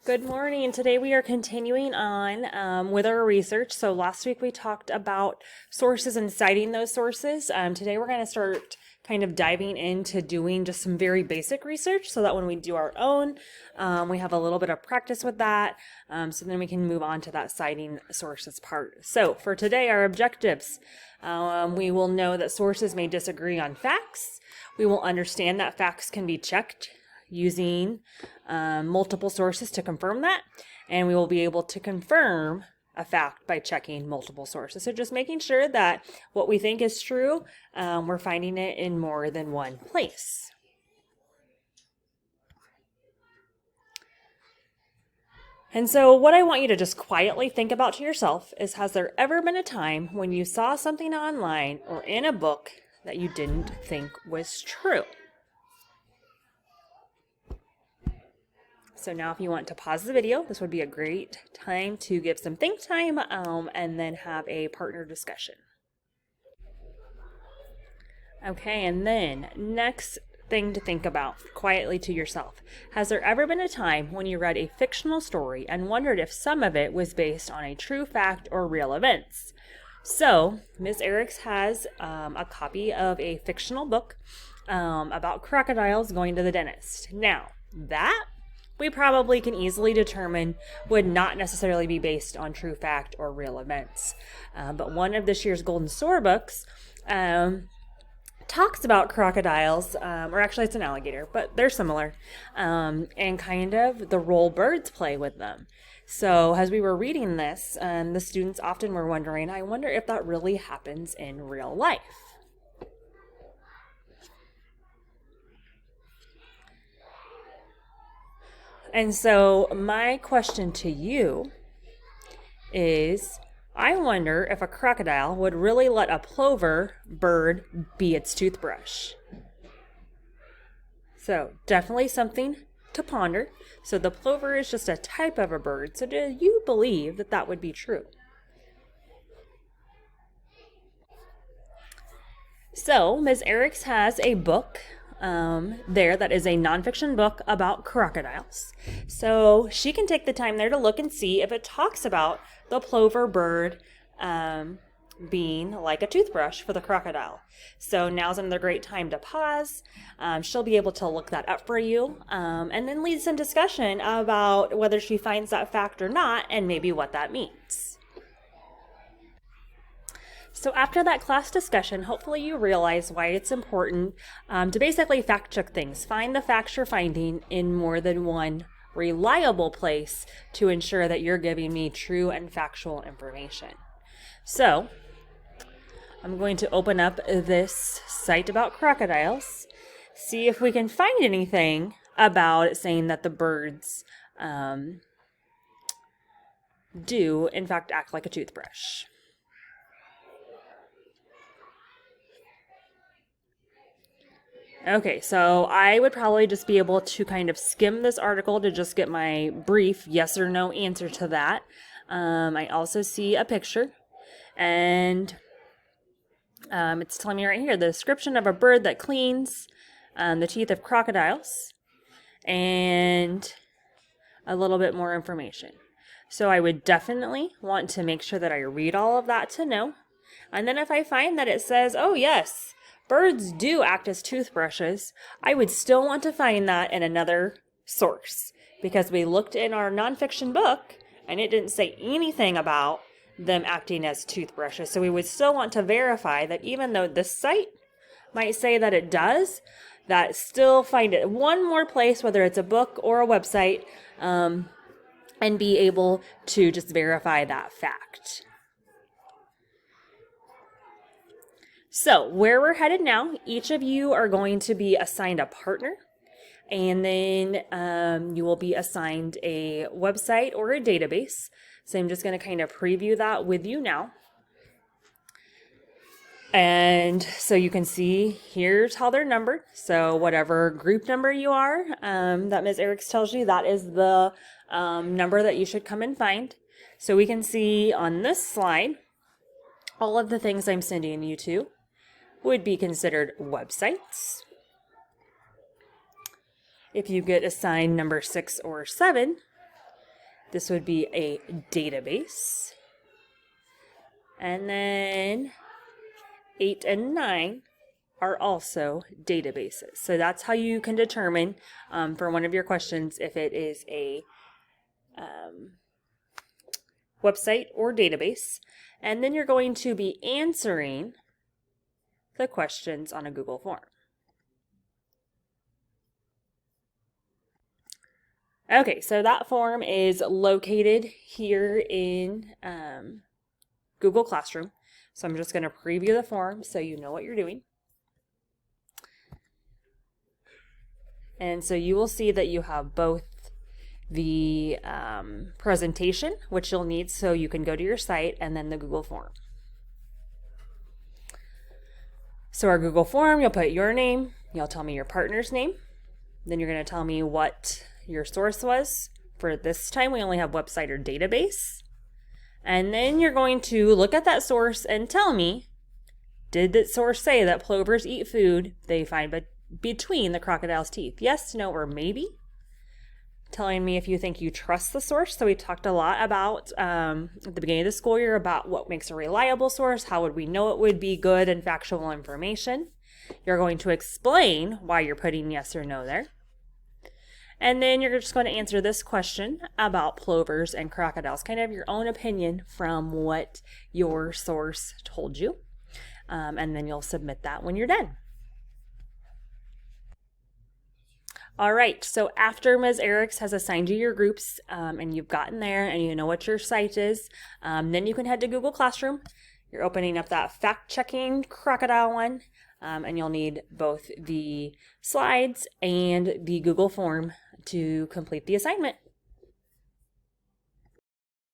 Good morning. Today we are continuing on with our research. So last week we talked about sources and citing those sources. Today we're going to start kind of diving into doing just some very basic research so that when we do our own, we have a little bit of practice with that. So then we can move on to that citing sources part. So for today, our objectives, we will know that sources may disagree on facts. We will understand that facts can be checked using multiple sources to confirm that, and we will be able to confirm a fact by checking multiple sources. So just making sure that what we think is true, we're finding it in more than one place. And so what I want you to just quietly think about to yourself is, has there ever been a time when you saw something online or in a book that you didn't think was true? So now if you want to pause the video, this would be a great time to give some think time and then have a partner discussion. Okay, and then next thing to think about quietly to yourself. Has there ever been a time when you read a fictional story and wondered if some of it was based on a true fact or real events? So Ms. Eriks has a copy of a fictional book about crocodiles going to the dentist. Now, that we probably can easily determine would not necessarily be based on true fact or real events. But one of this year's Golden Sword books talks about crocodiles, or actually it's an alligator, but they're similar, and kind of the role birds play with them. So as we were reading this, the students often were wondering, I wonder if that really happens in real life. And so my question to you is, I wonder if a crocodile would really let a plover bird be its toothbrush. So definitely something to ponder. So the plover is just a type of a bird. So do you believe that that would be true? So Ms. Eriks has a book there that is a nonfiction book about crocodiles. So she can take the time there to look and see if it talks about the plover bird being like a toothbrush for the crocodile. So now's another great time to pause. She'll be able to look that up for you and then lead some discussion about whether she finds that fact or not and maybe what that means. So after that class discussion, hopefully you realize why it's important to basically fact check things. Find the facts you're finding in more than one reliable place to ensure that you're giving me true and factual information. So I'm going to open up this site about crocodiles, see if we can find anything about it saying that the birds do in fact act like a toothbrush. Okay, so I would probably just be able to kind of skim this article to just get my brief yes or no answer to that. I also see a picture, and it's telling me right here the description of a bird that cleans the teeth of crocodiles, and a little bit more information. So I would definitely want to make sure that I read all of that to know. And then if I find that it says, oh yes, birds do act as toothbrushes, I would still want to find that in another source, because we looked in our nonfiction book and it didn't say anything about them acting as toothbrushes. So we would still want to verify that even though this site might say that it does, that still find it one more place, whether it's a book or a website, and be able to just verify that fact. So where we're headed now, each of you are going to be assigned a partner, and then you will be assigned a website or a database. So I'm just going to kind of preview that with you now. And so you can see here's how they're numbered. So whatever group number you are that Ms. Eriks tells you, that is the number that you should come and find. So we can see on this slide, all of the things I'm sending you to would be considered websites. If you get assigned number 6 or 7, This would be a database. And then 8 and 9 are also databases. So that's how you can determine for one of your questions if it is a website or database. And then you're going to be answering the questions on a Google form. Okay, so that form is located here in Google Classroom. So I'm just going to preview the form so you know what you're doing. And so you will see that you have both the presentation, which you'll need so you can go to your site, and then the Google form. So our Google form, you'll put your name, you'll tell me your partner's name, then you're going to tell me what your source was. For this time, we only have website or database. And then you're going to look at that source and tell me, did that source say that plovers eat food they find between the crocodile's teeth? Yes, no, or maybe. Telling me if you think you trust the source. So we talked a lot about at the beginning of the school year about what makes a reliable source. How would we know it would be good and factual information? You're going to explain why you're putting yes or no there. And then you're just going to answer this question about plovers and crocodiles, kind of your own opinion from what your source told you. And then you'll submit that when you're done. All right, so after Ms. Eriks has assigned you your groups and you've gotten there and you know what your site is, then you can head to Google Classroom. You're opening up that fact-checking crocodile one, and you'll need both the slides and the Google form to complete the assignment.